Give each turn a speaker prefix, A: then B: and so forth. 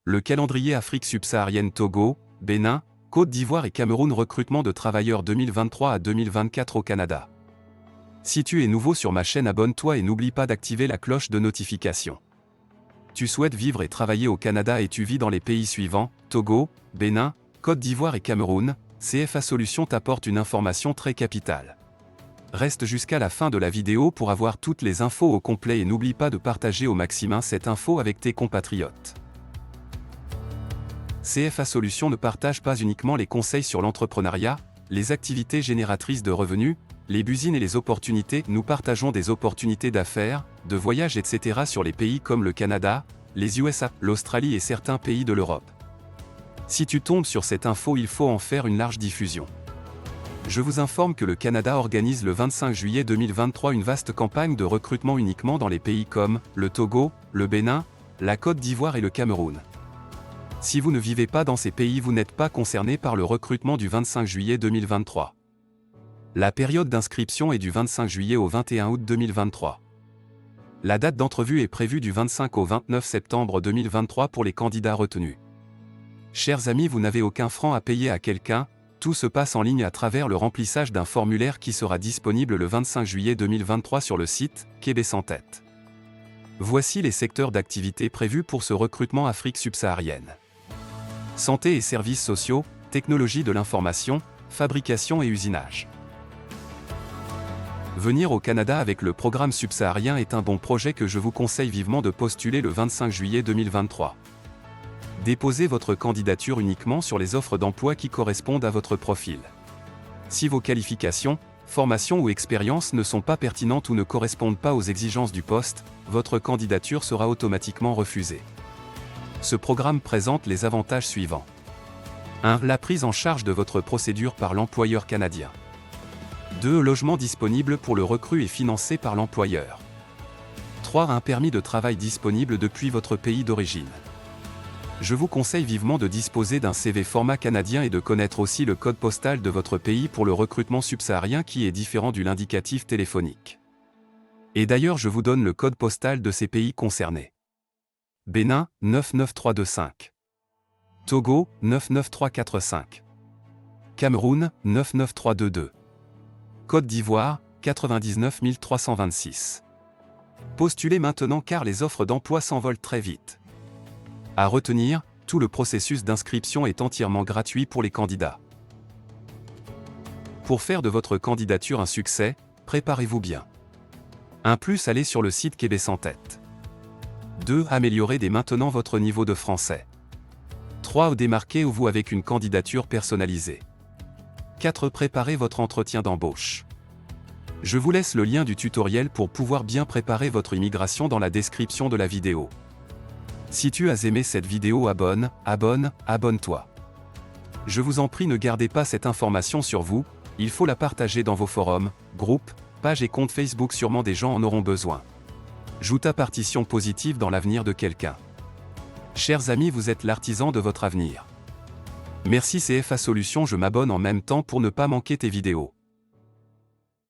A: le calendrier Afrique subsaharienne Togo, Bénin, Côte d'Ivoire et Cameroun recrutement de travailleurs 2023 à 2024 au Canada. Si tu es nouveau sur ma chaîne, abonne-toi et n'oublie pas d'activer la cloche de notification. Tu souhaites vivre et travailler au Canada et tu vis dans les pays suivants, Togo, Bénin, Côte d'Ivoire et Cameroun, CFA Solutions t'apporte une information très capitale. Reste jusqu'à la fin de la vidéo pour avoir toutes les infos au complet et n'oublie pas de partager au maximum cette info avec tes compatriotes. CFA Solutions ne partage pas uniquement les conseils sur l'entrepreneuriat, les activités génératrices de revenus, les business et les opportunités. Nous partageons des opportunités d'affaires, de voyage etc. sur les pays comme le Canada, les USA, l'Australie et certains pays de l'Europe. Si tu tombes sur cette info, il faut en faire une large diffusion. Je vous informe que le Canada organise le 25 juillet 2023 une vaste campagne de recrutement uniquement dans les pays comme le Togo, le Bénin, la Côte d'Ivoire et le Cameroun. Si vous ne vivez pas dans ces pays, vous n'êtes pas concerné par le recrutement du 25 juillet 2023. La période d'inscription est du 25 juillet au 21 août 2023. La date d'entrevue est prévue du 25 au 29 septembre 2023 pour les candidats retenus. Chers amis, vous n'avez aucun franc à payer à quelqu'un, tout se passe en ligne à travers le remplissage d'un formulaire qui sera disponible le 25 juillet 2023 sur le site Québec en tête. Voici les secteurs d'activité prévus pour ce recrutement Afrique subsaharienne. Santé et services sociaux, technologie de l'information, fabrication et usinage. Venir au Canada avec le programme subsaharien est un bon projet que je vous conseille vivement de postuler le 25 juillet 2023. Déposez votre candidature uniquement sur les offres d'emploi qui correspondent à votre profil. Si vos qualifications, formations ou expériences ne sont pas pertinentes ou ne correspondent pas aux exigences du poste, votre candidature sera automatiquement refusée. Ce programme présente les avantages suivants. 1. La prise en charge de votre procédure par l'employeur canadien. 2. Logement disponible pour le recrue et financé par l'employeur. 3. Un permis de travail disponible depuis votre pays d'origine. Je vous conseille vivement de disposer d'un CV format canadien et de connaître aussi le code postal de votre pays pour le recrutement subsaharien qui est différent du l'indicatif téléphonique. Et d'ailleurs, je vous donne le code postal de ces pays concernés. Bénin, 99325. Togo, 99345. Cameroun, 99322. Côte d'Ivoire, 99 326. Postulez maintenant car les offres d'emploi s'envolent très vite. À retenir, tout le processus d'inscription est entièrement gratuit pour les candidats. Pour faire de votre candidature un succès, préparez-vous bien. 1. Allez sur le site Québec en tête. 2. Améliorez dès maintenant votre niveau de français. 3. Démarquez-vous avec une candidature personnalisée. 4. Préparez votre entretien d'embauche. Je vous laisse le lien du tutoriel pour pouvoir bien préparer votre immigration dans la description de la vidéo. Si tu as aimé cette vidéo, abonne-toi. Je vous en prie, ne gardez pas cette information sur vous, il faut la partager dans vos forums, groupes, pages et comptes Facebook, sûrement des gens en auront besoin. Joue ta partition positive dans l'avenir de quelqu'un. Chers amis, vous êtes l'artisan de votre avenir. Merci CFA Solutions, je m'abonne en même temps pour ne pas manquer tes vidéos.